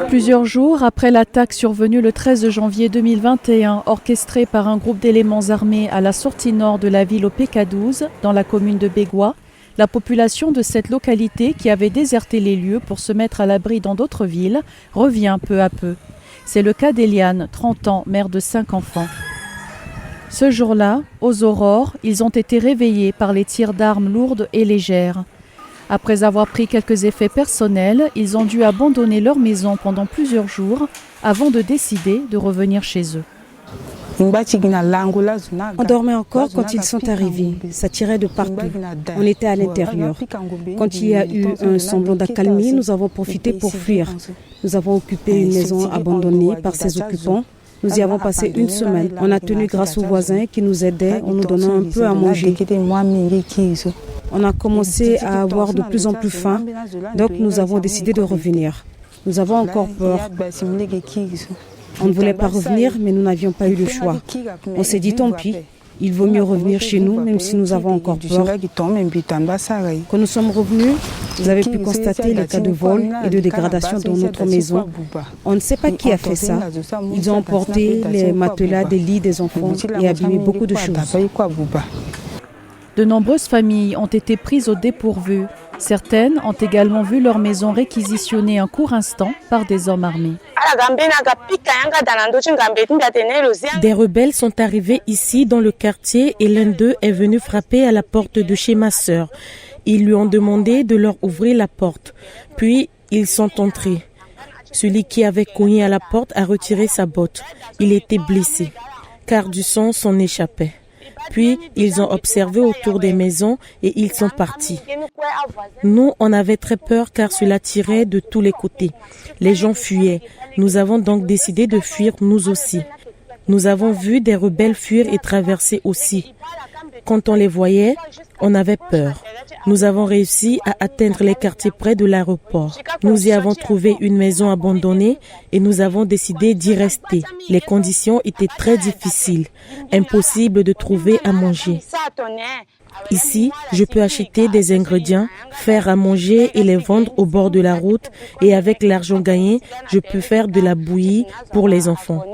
Plusieurs jours après l'attaque survenue le 13 janvier 2021, orchestrée par un groupe d'éléments armés à la sortie nord de la ville au PK12, dans la commune de Bégua, la population de cette localité qui avait déserté les lieux pour se mettre à l'abri dans d'autres villes revient peu à peu. C'est le cas d'Eliane, 30 ans, mère de 5 enfants. Ce jour-là, aux aurores, ils ont été réveillés par les tirs d'armes lourdes et légères. Après avoir pris quelques effets personnels, ils ont dû abandonner leur maison pendant plusieurs jours avant de décider de revenir chez eux. On dormait encore quand ils sont arrivés. Ça tirait de partout. On était à l'intérieur. Quand il y a eu un semblant d'accalmie, nous avons profité pour fuir. Nous avons occupé une maison abandonnée par ses occupants. Nous y avons passé une semaine. On a tenu grâce aux voisins qui nous aidaient en nous donnant un peu à manger. On a commencé à avoir de plus en plus faim, donc nous avons décidé de revenir. Nous avons encore peur. On ne voulait pas revenir, mais nous n'avions pas eu le choix. On s'est dit tant pis, il vaut mieux revenir chez nous, même si nous avons encore peur. Quand nous sommes revenus, vous avez pu constater les cas de vol et de dégradation dans notre maison. On ne sait pas qui a fait ça. Ils ont emporté les matelas des lits des enfants et abîmé beaucoup de choses. De nombreuses familles ont été prises au dépourvu. Certaines ont également vu leur maison réquisitionnée un court instant par des hommes armés. Des rebelles sont arrivés ici dans le quartier et l'un d'eux est venu frapper à la porte de chez ma sœur. Ils lui ont demandé de leur ouvrir la porte. Puis, ils sont entrés. Celui qui avait cogné à la porte a retiré sa botte. Il était blessé, car du sang s'en échappait. Puis, ils ont observé autour des maisons et ils sont partis. Nous, on avait très peur car cela tirait de tous les côtés. Les gens fuyaient. Nous avons donc décidé de fuir nous aussi. Nous avons vu des rebelles fuir et traverser aussi. Quand on les voyait, on avait peur. Nous avons réussi à atteindre les quartiers près de l'aéroport. Nous y avons trouvé une maison abandonnée et nous avons décidé d'y rester. Les conditions étaient très difficiles. Impossible de trouver à manger. Ici, je peux acheter des ingrédients, faire à manger et les vendre au bord de la route. Et avec l'argent gagné, je peux faire de la bouillie pour les enfants.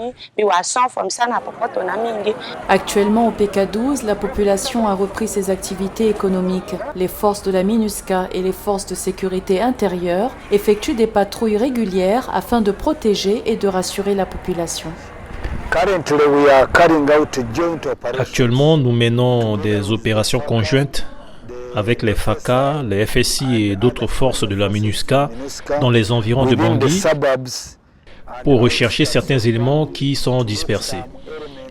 Actuellement, au PK12, la population a repris ses activités économiques. Les forces de la MINUSCA et les forces de sécurité intérieure effectuent des patrouilles régulières afin de protéger et de rassurer la population. Actuellement, nous menons des opérations conjointes avec les FACA, les FSI et d'autres forces de la MINUSCA dans les environs de Bangui pour rechercher certains éléments qui sont dispersés.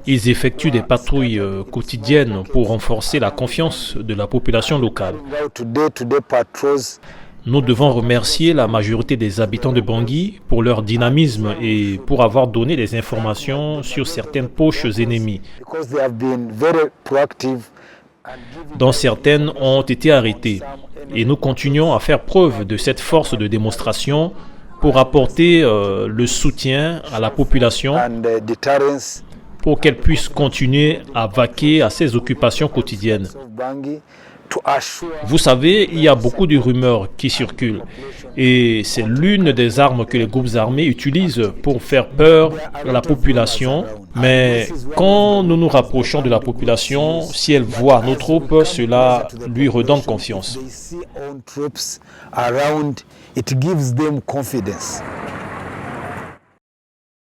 Ils effectuent des patrouilles quotidiennes pour renforcer la confiance de la population locale. Nous devons remercier la majorité des habitants de Bangui pour leur dynamisme et pour avoir donné des informations sur certaines poches ennemies, dont certaines ont été arrêtées. Et nous continuons à faire preuve de cette force de démonstration pour apporter le soutien à la population pour qu'elle puisse continuer à vaquer à ses occupations quotidiennes. Vous savez, il y a beaucoup de rumeurs qui circulent et c'est l'une des armes que les groupes armés utilisent pour faire peur à la population. Mais quand nous nous rapprochons de la population, si elle voit nos troupes, cela lui redonne confiance.